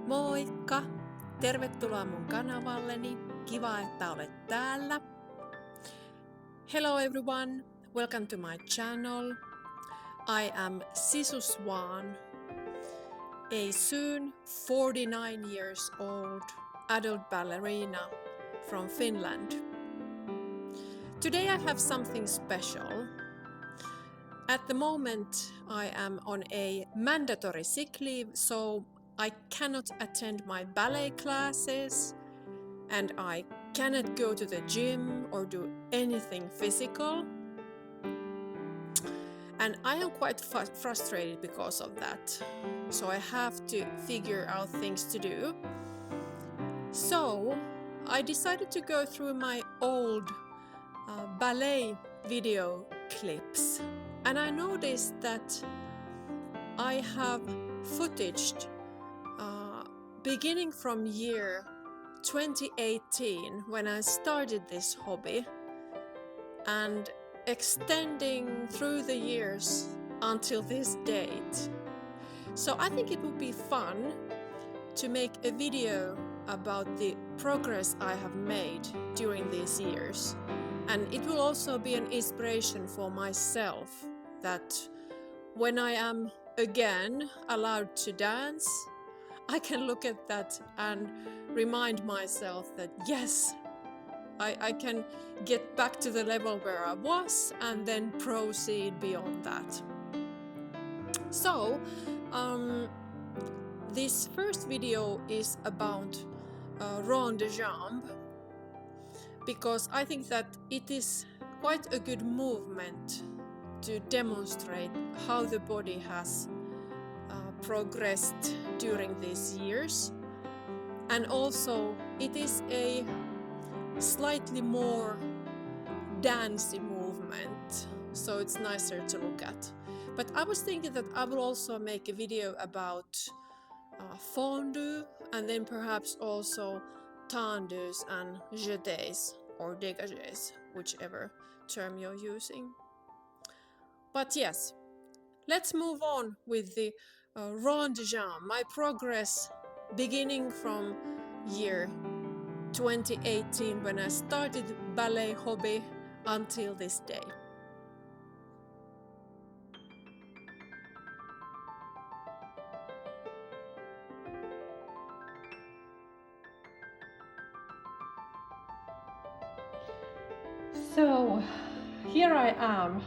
Moikka! Tervetuloa mun kanavalleni. Kiva, että olet täällä. Hello everyone, welcome to my channel. I am Sisu Swan, a soon 49 years old adult ballerina from Finland. Today I have something special. At the moment I am on a mandatory sick leave, so I cannot attend my ballet classes and I cannot go to the gym or do anything physical. And I am quite frustrated because of that. So I have to figure out things to do. So I decided to go through my old ballet video clips. And I noticed that I have footage beginning from year 2018 when I started this hobby and extending through the years until this date. So I think it would be fun to make a video about the progress I have made during these years. And it will also be an inspiration for myself that when I am again allowed to dance, I can look at that and remind myself that yes, I can get back to the level where I was and then proceed beyond that. So, this first video is about Rond de Jambe because I think that it is quite a good movement to demonstrate how the body has progressed during these years, and also it is a slightly more dancey movement, so it's nicer to look at. But I was thinking that I will also make a video about fondue and then perhaps also tendus and jetés or dégagés, whichever term you're using. But yes, let's move on with the Rond de Jambe, my progress beginning from year 2018 when I started ballet hobby until this day. So here I am,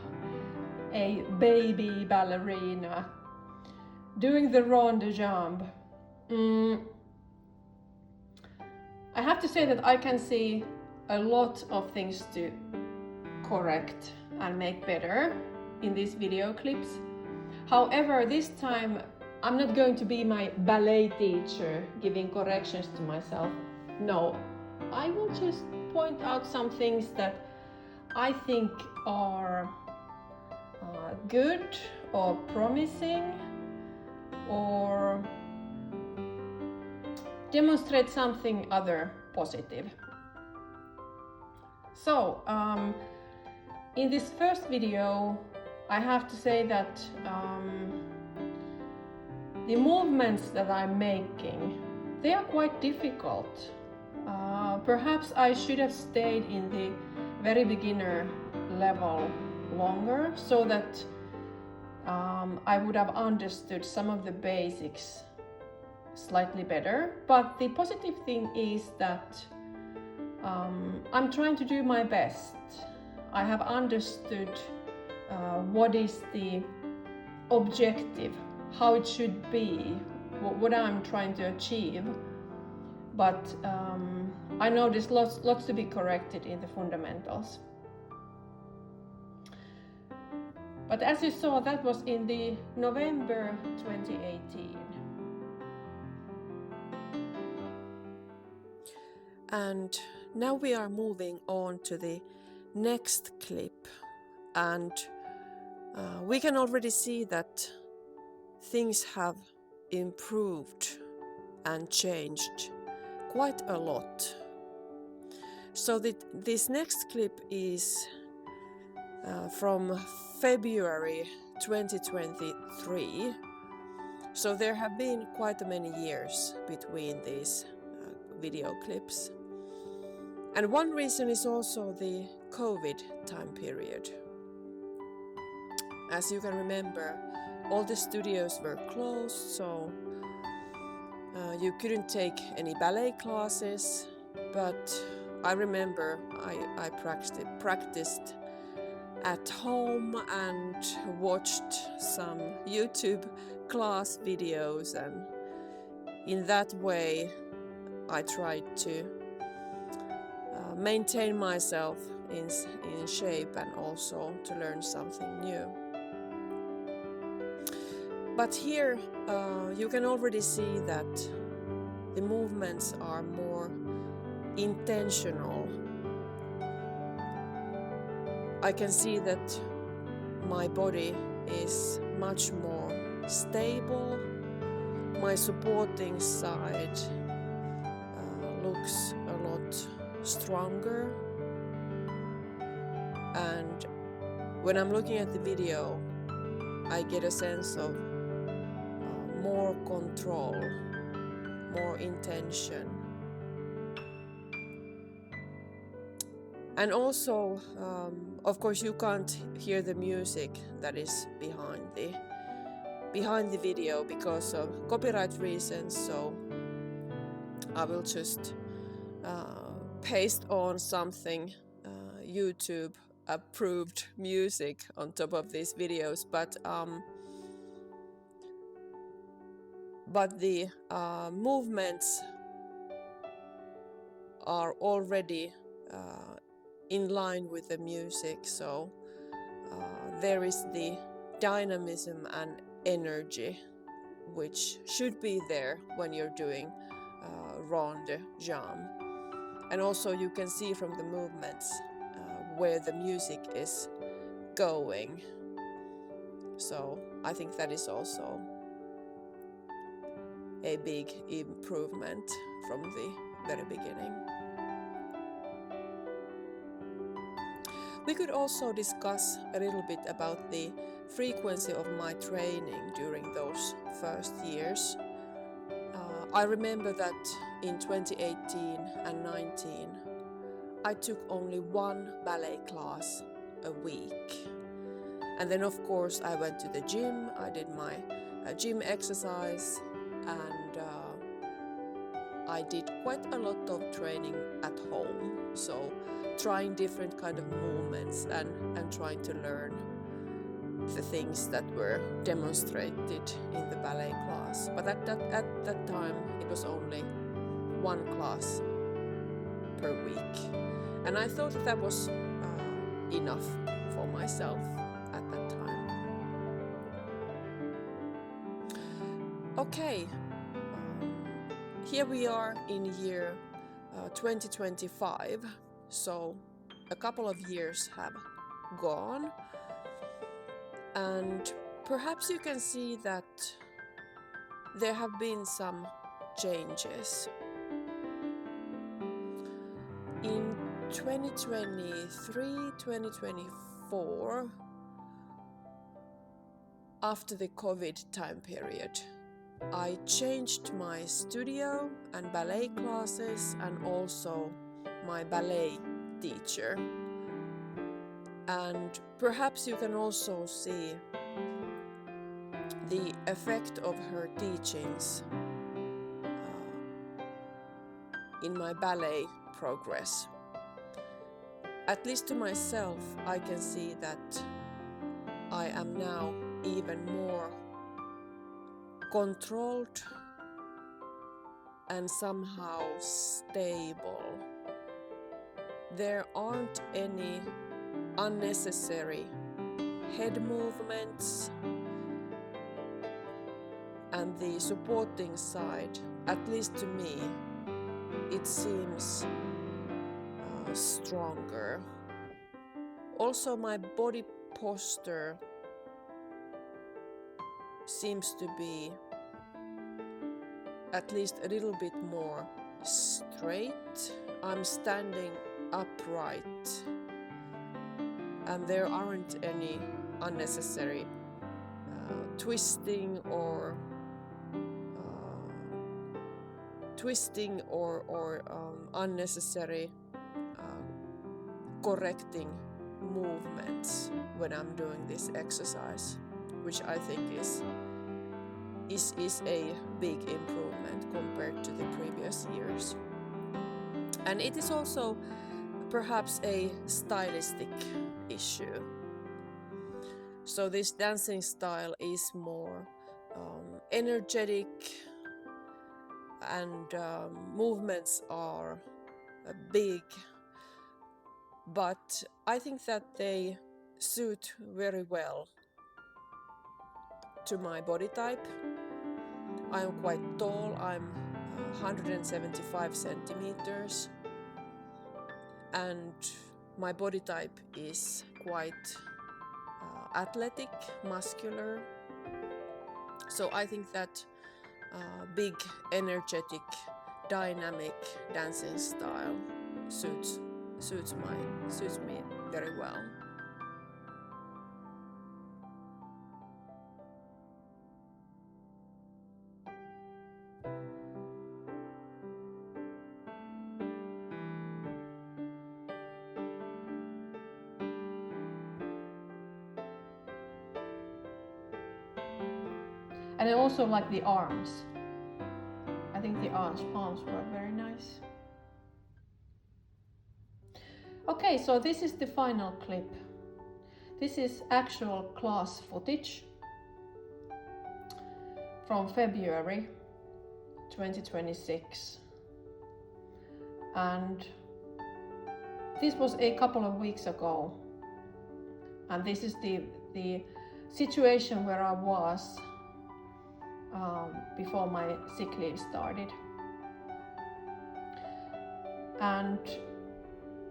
a baby ballerina doing the Rond de Jambe. I have to say that I can see a lot of things to correct and make better in these video clips. However, this time I'm not going to be my ballet teacher giving corrections to myself. No, I will just point out some things that I think are good or promising or demonstrate something other positive. So in this first video I have to say that the movements that I'm making, they are quite difficult. Perhaps I should have stayed in the very beginner level longer so that I would have understood some of the basics slightly better. But the positive thing is that I'm trying to do my best. I have understood what is the objective, how it should be, what I'm trying to achieve. But I know there's lots to be corrected in the fundamentals. But as you saw, that was in the November 2018. And now we are moving on to the next clip, and we can already see that things have improved and changed quite a lot. So this next clip is from February 2023, So there have been quite many years between these video clips. And one reason is also the COVID time period. As you can remember, all the studios were closed, so you couldn't take any ballet classes. But I remember I practiced at home and watched some YouTube class videos, and in that way I tried to maintain myself in shape and also to learn something new. But here you can already see that the movements are more intentional. I can see that my body is much more stable. My supporting side looks a lot stronger, and when I'm looking at the video I get a sense of more control, more intention. And also of course you can't hear the music that is behind the video because of copyright reasons, so I will just paste on something YouTube approved music on top of these videos, but the movements are already in line with the music, so there is the dynamism and energy which should be there when you're doing Rond de Jambe. And also you can see from the movements where the music is going. So I think that is also a big improvement from the very beginning. We could also discuss a little bit about the frequency of my training during those first years. I remember that in 2018 and 19 I took only one ballet class a week. And then of course I went to the gym, I did my gym exercise, and I did quite a lot of training at home. So trying different kind of movements and trying to learn the things that were demonstrated in the ballet class. But at that time it was only one class per week. And I thought that was enough for myself at that time. Okay, here we are in year 2025, so a couple of years have gone, and perhaps you can see that there have been some changes. In 2023-2024, after the COVID time period, I changed my studio and ballet classes and also my ballet teacher. And perhaps you can also see the effect of her teachings in my ballet progress. At least to myself, I can see that I am now even more controlled and somehow stable. There aren't any unnecessary head movements, and the supporting side, at least to me, it seems stronger. Also, my body posture seems to be at least a little bit more straight. I'm standing upright, and there aren't any unnecessary twisting or twisting or unnecessary correcting movements when I'm doing this exercise, which I think is a big improvement compared to the previous years. And it is also perhaps a stylistic issue. So this dancing style is more energetic, and movements are big, but I think that they suit very well to my body type. I'm quite tall, I'm 175 centimeters, and my body type is quite athletic, muscular. So I think that big, energetic, dynamic dancing style suits me very well. And I also like the arms. I think the arms were very nice. Okay, so this is the final clip. This is actual class footage from February 2026. And this was a couple of weeks ago. And this is the situation where I was before my sick leave started. And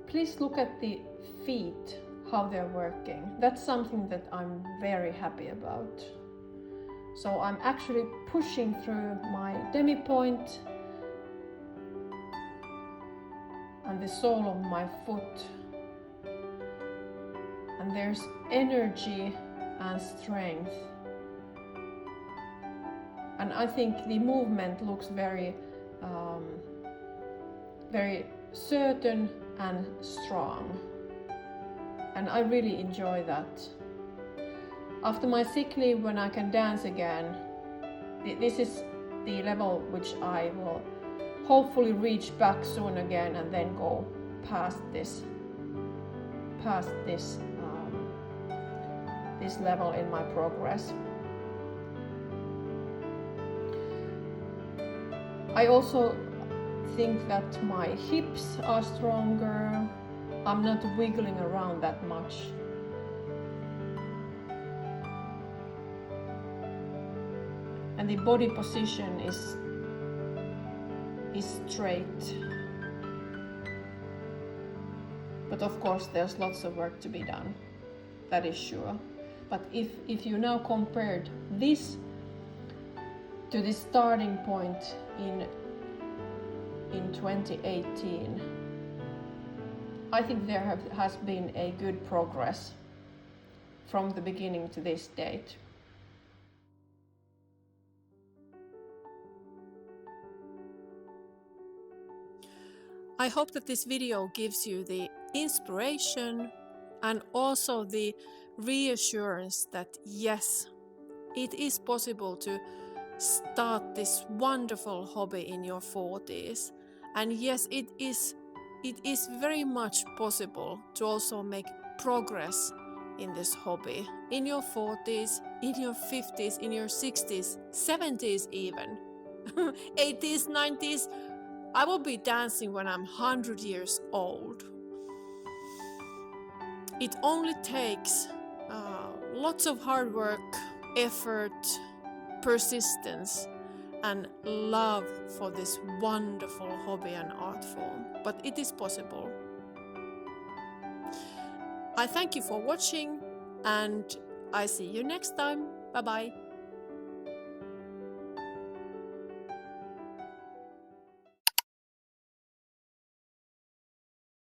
please look at the feet, how they're working. That's something that I'm very happy about. So I'm actually pushing through my demi-point and the sole of my foot. And there's energy and strength. And I think the movement looks very certain and strong. And I really enjoy that. After my sick leave, when I can dance again, this is the level which I will hopefully reach back soon again, and then go past this level in my progress. I also think that my hips are stronger. I'm not wiggling around that much. And the body position is straight. But of course there's lots of work to be done, that is sure. But if you now compared this to the starting point in 2018, I think there has been a good progress from the beginning to this date. I hope that this video gives you the inspiration and also the reassurance that yes, it is possible to start this wonderful hobby in your 40s. And yes, it is very much possible to also make progress in this hobby in your 40s, in your 50s, in your 60s, 70s even, 80s, 90s. I will be dancing when I'm 100 years old. It only takes lots of hard work, effort, persistence, and love for this wonderful hobby and art form. But it is possible. I thank you for watching, and I see you next time. Bye bye.